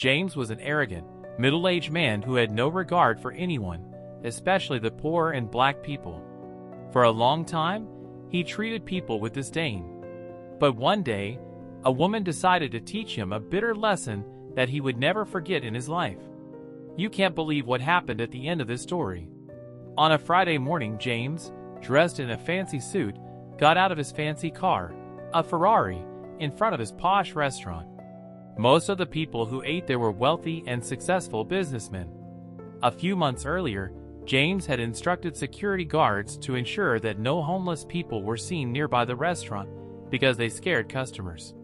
James was an arrogant, middle-aged man who had no regard for anyone, especially the poor and black people. For a long time, he treated people with disdain. But one day, a woman decided to teach him a bitter lesson that he would never forget in his life. You can't believe what happened at the end of this story. On a Friday morning, James, dressed in a fancy suit, got out of his fancy car, a Ferrari, in front of his posh restaurant. Most of the people who ate there were wealthy and successful businessmen. A few months earlier, James had instructed security guards to ensure that no homeless people were seen nearby the restaurant because they scared customers.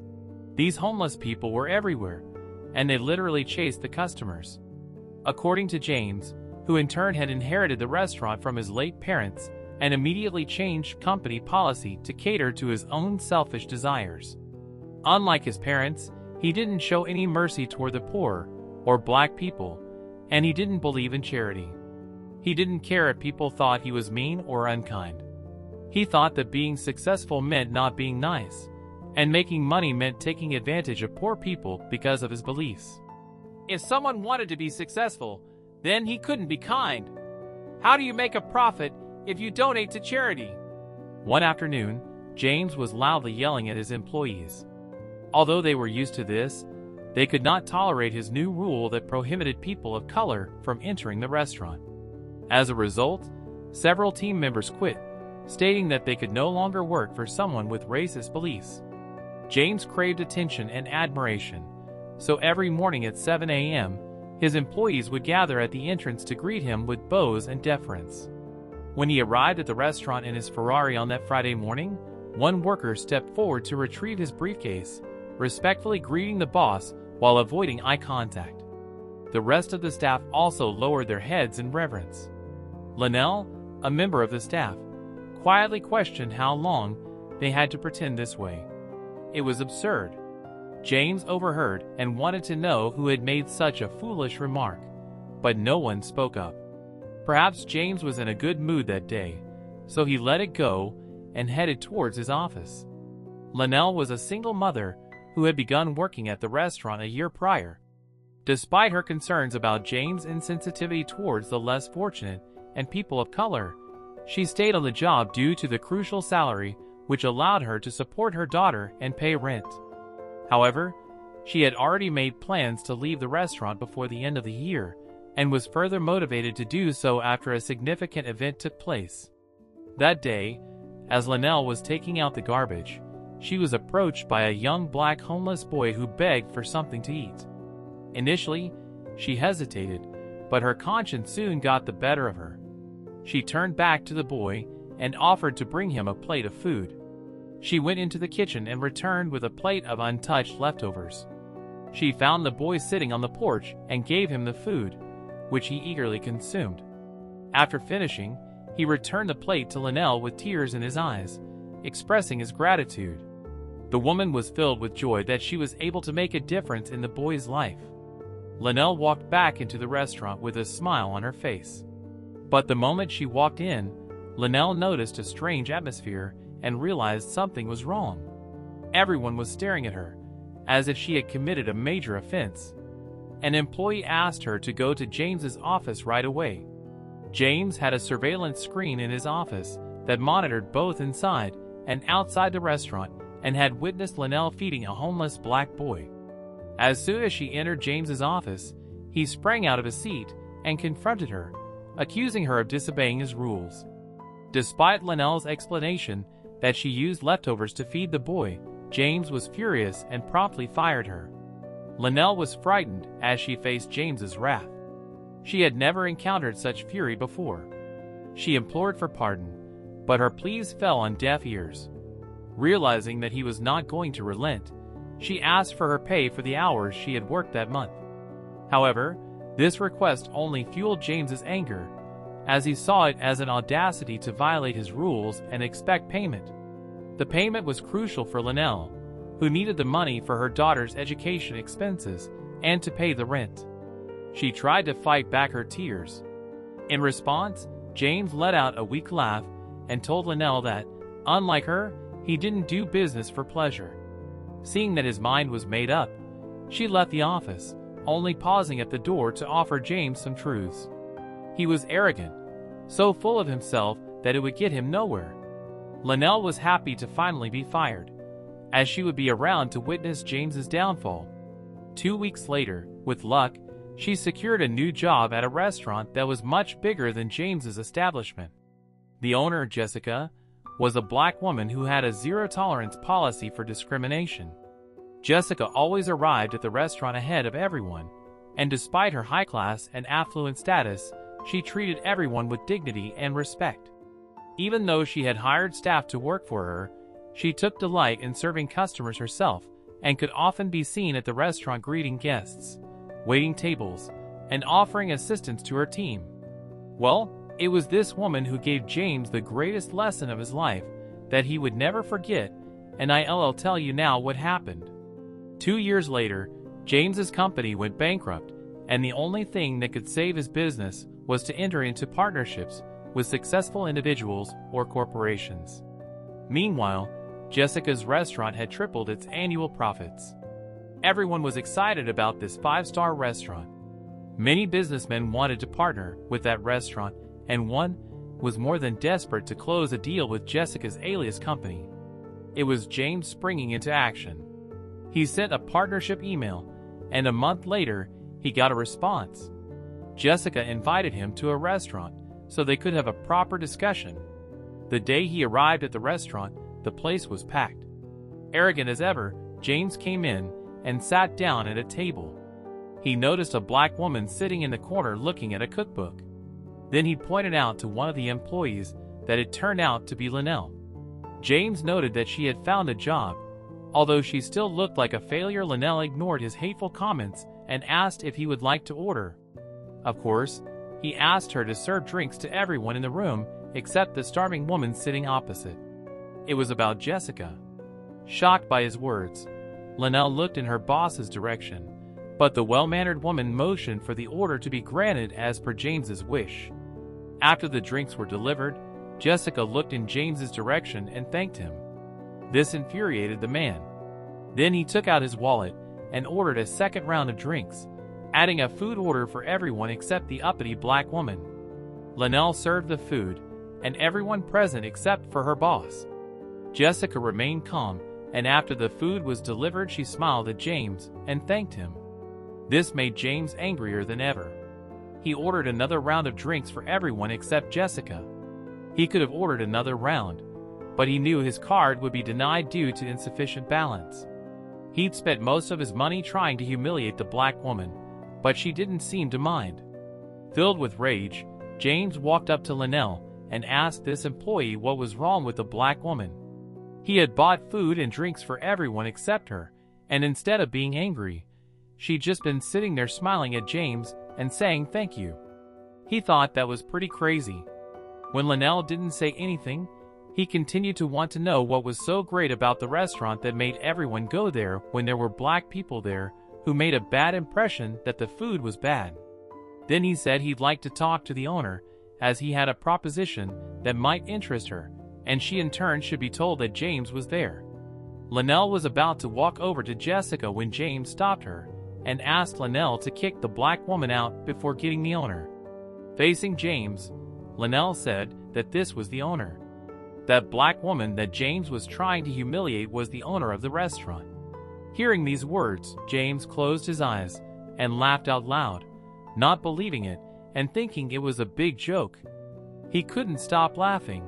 These homeless people were everywhere, and they literally chased the customers. According to James, who in turn had inherited the restaurant from his late parents, and immediately changed company policy to cater to his own selfish desires. Unlike his parents, he didn't show any mercy toward the poor or black people, and he didn't believe in charity. He didn't care if people thought he was mean or unkind. He thought that being successful meant not being nice, and making money meant taking advantage of poor people because of his beliefs. If someone wanted to be successful, then he couldn't be kind. How do you make a profit if you donate to charity? One afternoon, James was loudly yelling at his employees. Although they were used to this, they could not tolerate his new rule that prohibited people of color from entering the restaurant. As a result, several team members quit, stating that they could no longer work for someone with racist beliefs. James craved attention and admiration, so every morning at 7 a.m., his employees would gather at the entrance to greet him with bows and deference. When he arrived at the restaurant in his Ferrari on that Friday morning, one worker stepped forward to retrieve his briefcase, respectfully greeting the boss while avoiding eye contact. The rest of the staff also lowered their heads in reverence. Linnell, a member of the staff, quietly questioned how long they had to pretend this way. It was absurd. James overheard and wanted to know who had made such a foolish remark, but no one spoke up. Perhaps James was in a good mood that day, so he let it go and headed towards his office. Linnell was a single mother who had begun working at the restaurant a year prior. Despite her concerns about James' insensitivity towards the less fortunate and people of color, she stayed on the job due to the crucial salary which allowed her to support her daughter and pay rent. However, she had already made plans to leave the restaurant before the end of the year and was further motivated to do so after a significant event took place. That day, as Linnell was taking out the garbage, she was approached by a young black homeless boy who begged for something to eat. Initially, she hesitated, but her conscience soon got the better of her. She turned back to the boy and offered to bring him a plate of food. She went into the kitchen and returned with a plate of untouched leftovers. She found the boy sitting on the porch and gave him the food, which he eagerly consumed. After finishing, he returned the plate to Linnell with tears in his eyes, expressing his gratitude. The woman was filled with joy that she was able to make a difference in the boy's life. Linnell walked back into the restaurant with a smile on her face. But the moment she walked in, Linnell noticed a strange atmosphere and realized something was wrong. Everyone was staring at her, as if she had committed a major offense. An employee asked her to go to James's office right away. James had a surveillance screen in his office that monitored both inside and outside the restaurant and had witnessed Linnell feeding a homeless black boy. As soon as she entered James's office, he sprang out of his seat and confronted her, accusing her of disobeying his rules. Despite Linnell's explanation that she used leftovers to feed the boy, James was furious and promptly fired her. Linnell was frightened as she faced James's wrath. She had never encountered such fury before. She implored for pardon, but her pleas fell on deaf ears. Realizing that he was not going to relent, she asked for her pay for the hours she had worked that month. However, this request only fueled James's anger, as he saw it as an audacity to violate his rules and expect payment. The payment was crucial for Linnell, who needed the money for her daughter's education expenses and to pay the rent. She tried to fight back her tears. In response, James let out a weak laugh and told Linnell that, unlike her, he didn't do business for pleasure. Seeing that his mind was made up, she left the office, only pausing at the door to offer James some truths. He was arrogant, so full of himself that it would get him nowhere. Linnell was happy to finally be fired, as she would be around to witness James's downfall. 2 weeks later, with luck, she secured a new job at a restaurant that was much bigger than James's establishment. The owner, Jessica, was a black woman who had a zero-tolerance policy for discrimination. Jessica always arrived at the restaurant ahead of everyone, and despite her high class and affluent status, she treated everyone with dignity and respect. Even though she had hired staff to work for her, she took delight in serving customers herself and could often be seen at the restaurant greeting guests, waiting tables, and offering assistance to her team. Well, it was this woman who gave James the greatest lesson of his life that he would never forget, and I'll tell you now what happened. 2 years later, James's company went bankrupt, and the only thing that could save his business was to enter into partnerships with successful individuals or corporations. Meanwhile, Jessica's restaurant had tripled its annual profits. Everyone was excited about this 5-star restaurant. Many businessmen wanted to partner with that restaurant, and one was more than desperate to close a deal with Jessica's alias company. It was James springing into action. He sent a partnership email, and a month later, he got a response. Jessica invited him to a restaurant so they could have a proper discussion. The day he arrived at the restaurant, the place was packed. Arrogant as ever, James came in and sat down at a table. He noticed a black woman sitting in the corner looking at a cookbook. Then he pointed out to one of the employees that it turned out to be Linnell. James noted that she had found a job. Although she still looked like a failure, Linnell ignored his hateful comments and asked if he would like to order. Of course, he asked her to serve drinks to everyone in the room except the starving woman sitting opposite. It was about Jessica. Shocked by his words, Linnell looked in her boss's direction, but the well-mannered woman motioned for the order to be granted as per James's wish. After the drinks were delivered, Jessica looked in James's direction and thanked him. This infuriated the man. Then he took out his wallet and ordered a second round of drinks, adding a food order for everyone except the uppity black woman. Linnell served the food, and everyone present except for her boss. Jessica remained calm, and after the food was delivered she smiled at James and thanked him. This made James angrier than ever. He ordered another round of drinks for everyone except Jessica. He could have ordered another round, but he knew his card would be denied due to insufficient balance. He'd spent most of his money trying to humiliate the black woman, but she didn't seem to mind. Filled with rage, James walked up to Linnell and asked this employee what was wrong with the black woman. He had bought food and drinks for everyone except her, and instead of being angry, she'd just been sitting there smiling at James and saying thank you. He thought that was pretty crazy. When Linnell didn't say anything, he continued to want to know what was so great about the restaurant that made everyone go there when there were black people there who made a bad impression that the food was bad. Then he said he'd like to talk to the owner, as he had a proposition that might interest her, and she in turn should be told that James was there. Linnell was about to walk over to Jessica when James stopped her and asked Linnell to kick the black woman out before getting the owner. Facing James, Linnell said that this was the owner. That black woman that James was trying to humiliate was the owner of the restaurant. Hearing these words, James closed his eyes and laughed out loud, not believing it and thinking it was a big joke. He couldn't stop laughing,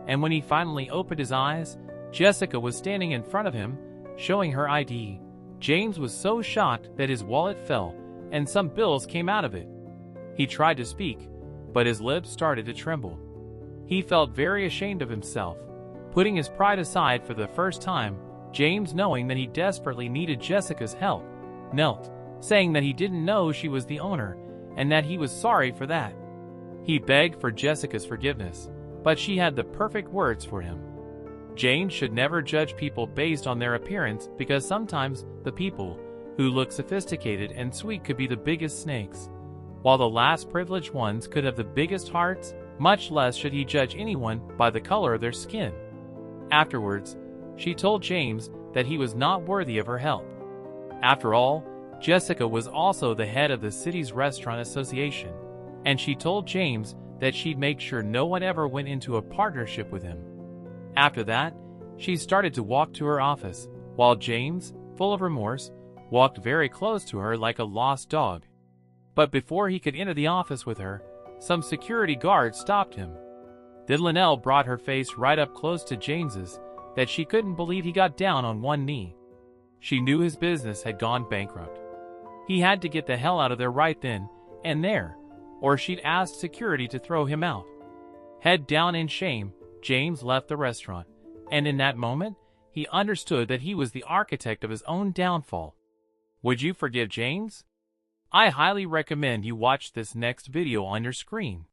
and when he finally opened his eyes, Jessica was standing in front of him, showing her ID. James was so shocked that his wallet fell, and some bills came out of it. He tried to speak, but his lips started to tremble. He felt very ashamed of himself. Putting his pride aside for the first time, James, knowing that he desperately needed Jessica's help, knelt, saying that he didn't know she was the owner, and that he was sorry for that. He begged for Jessica's forgiveness, but she had the perfect words for him. James should never judge people based on their appearance, because sometimes the people who look sophisticated and sweet could be the biggest snakes, while the less privileged ones could have the biggest hearts. Much less should he judge anyone by the color of their skin. Afterwards, she told James that he was not worthy of her help. After all, Jessica was also the head of the city's restaurant association, and she told James that she'd make sure no one ever went into a partnership with him. After that, she started to walk to her office, while James, full of remorse, walked very close to her like a lost dog. But before he could enter the office with her, some security guards stopped him. Then Linnell brought her face right up close to James's that she couldn't believe he got down on one knee. She knew his business had gone bankrupt. He had to get the hell out of there right then and there, or she'd asked security to throw him out. Head down in shame, James left the restaurant, and in that moment, he understood that he was the architect of his own downfall. Would you forgive James? I highly recommend you watch this next video on your screen.